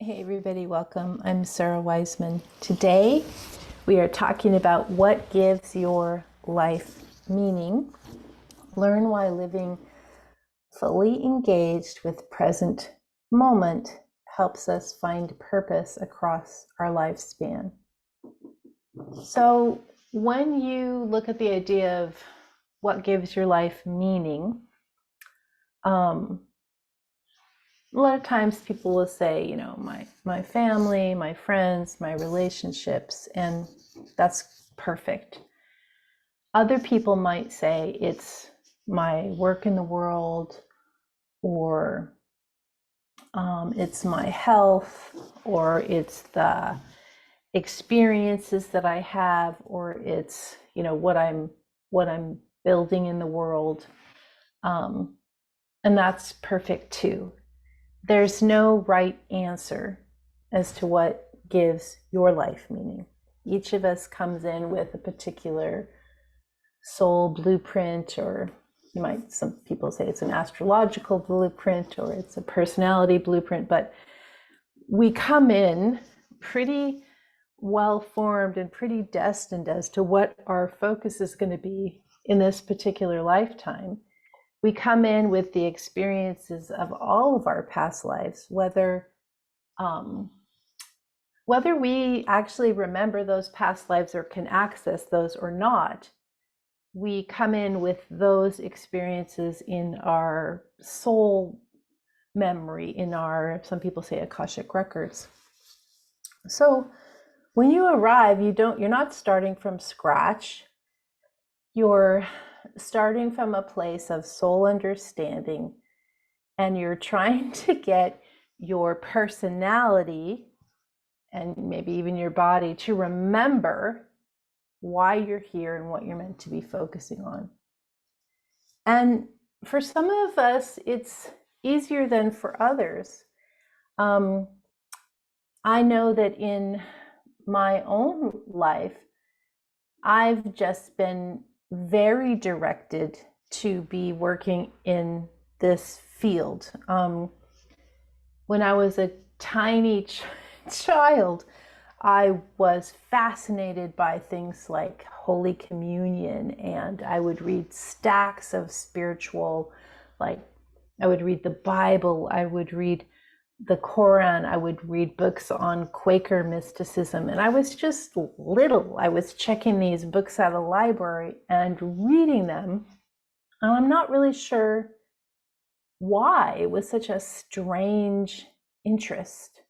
Hey everybody, welcome. I'm SARA WISEMAN. Today we are talking about what gives your life meaning. Learn why living fully engaged with present moment helps us find purpose across our lifespan. So when you look at the idea of what gives your life meaning, a lot of times people will say, my family, my friends, my relationships, and that's perfect. Other people might say it's my work in the world, or it's my health, or it's the experiences that I have, or it's what I'm building in the world, and that's perfect too. There's no right answer as to what gives your life meaning. Each of us comes in with a particular soul blueprint, or some people say it's an astrological blueprint, or it's a personality blueprint, but we come in pretty well formed and pretty destined as to what our focus is going to be in this particular lifetime. We come in with the experiences of all of our past lives, whether we actually remember those past lives or can access those or not. We come in with those experiences in our soul memory, in our, some people say, Akashic records. So when you arrive, you're not starting from scratch. You're starting from a place of soul understanding, and you're trying to get your personality and maybe even your body to remember why you're here and what you're meant to be focusing on. And for some of us, it's easier than for others. I know that in my own life, I've just been very directed to be working in this field. When I was a tiny child, I was fascinated by things like Holy Communion, and I would read stacks of spiritual, I would read the Bible, I would read the Quran, I would read books on Quaker mysticism, and I was just little. I was checking these books out of the library and reading them, and I'm not really sure why it was such a strange interest.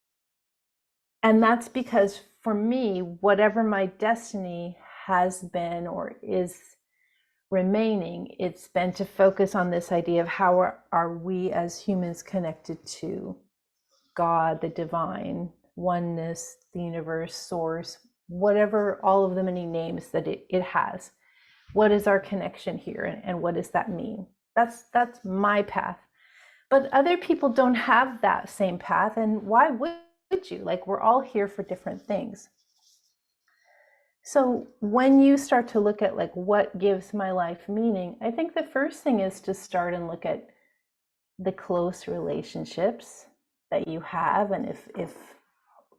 And that's because for me, whatever my destiny has been or is remaining, it's been to focus on this idea of how are we as humans connected to God, the divine, oneness, the universe, source, whatever, all of the many names that it has. What is our connection here, and what does that mean? That's my path. But other people don't have that same path, and why would you? We're all here for different things. So when you start to look at what gives my life meaning, I think the first thing is to start and look at the close relationships that you have, and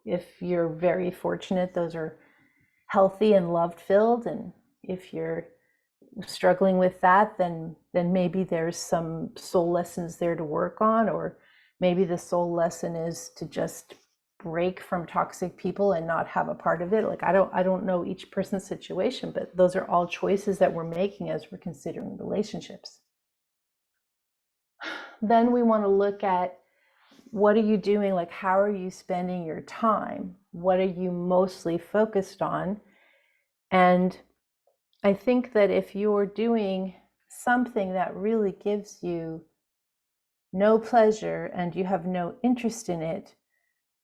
if you're very fortunate, those are healthy and love filled, and if you're struggling with that, then maybe there's some soul lessons there to work on, or maybe the soul lesson is to just break from toxic people and not have a part of it. I don't know each person's situation, but those are all choices that we're making as we're considering relationships. Then we want to look at, what are you doing? How are you spending your time? What are you mostly focused on? And I think that if you're doing something that really gives you no pleasure and you have no interest in it,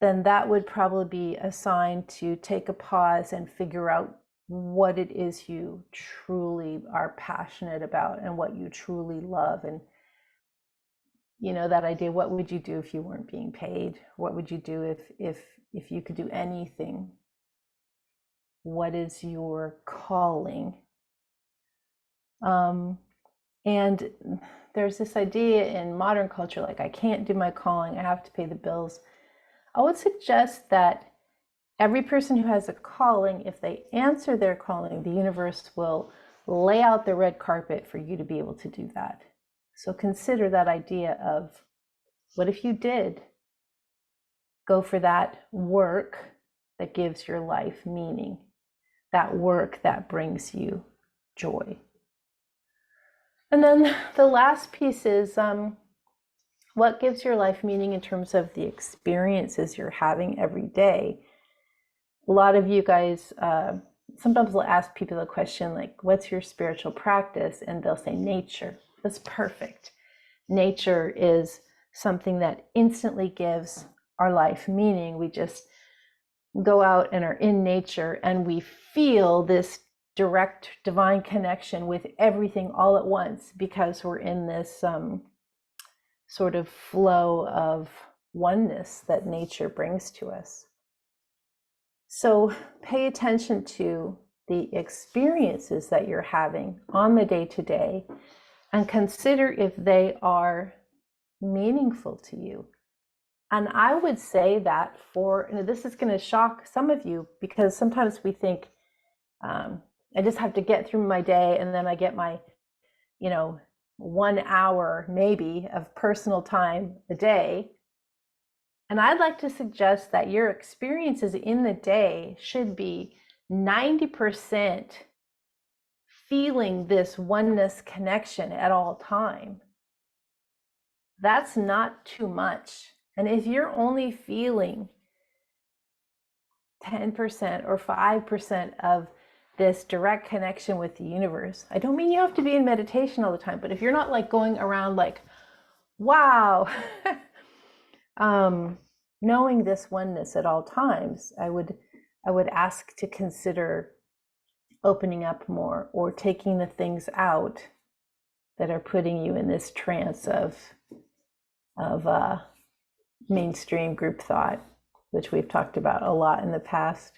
then that would probably be a sign to take a pause and figure out what it is you truly are passionate about and what you truly love. And that idea, what would you do if you weren't being paid? What would you do if you could do anything? What is your calling? And there's this idea in modern culture, I can't do my calling, I have to pay the bills. I would suggest that every person who has a calling, if they answer their calling, the universe will lay out the red carpet for you to be able to do that. So consider that idea of, what if you did go for that work that gives your life meaning, that work that brings you joy? And then the last piece is, what gives your life meaning in terms of the experiences you're having every day? A lot of you guys, sometimes we'll ask people the question like, what's your spiritual practice? And they'll say nature. That's perfect. Nature is something that instantly gives our life meaning. We just go out and are in nature and we feel this direct divine connection with everything all at once, because we're in this sort of flow of oneness that nature brings to us. So pay attention to the experiences that you're having on the day-to-day and consider if they are meaningful to you. And I would say that this is going to shock some of you, because sometimes we think, I just have to get through my day and then I get my, 1 hour maybe of personal time a day. And I'd like to suggest that your experiences in the day should be 90% feeling this oneness connection at all time. That's not too much. And if you're only feeling 10% or 5% of this direct connection with the universe, I don't mean you have to be in meditation all the time, but if you're not like going around like, wow, knowing this oneness at all times, I would ask to consider opening up more, or taking the things out that are putting you in this trance of mainstream group thought, which we've talked about a lot in the past.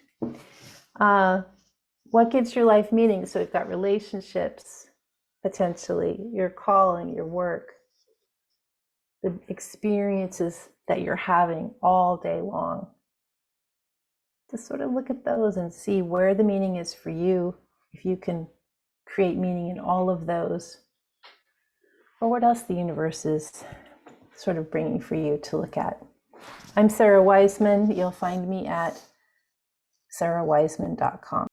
What gives your life meaning? So we've got relationships, potentially, your calling, your work, the experiences that you're having all day long. Just sort of look at those and see where the meaning is for you, if you can create meaning in all of those, or what else the universe is sort of bringing for you to look at. I'm SARA Wiseman. You'll find me at sarawiseman.com.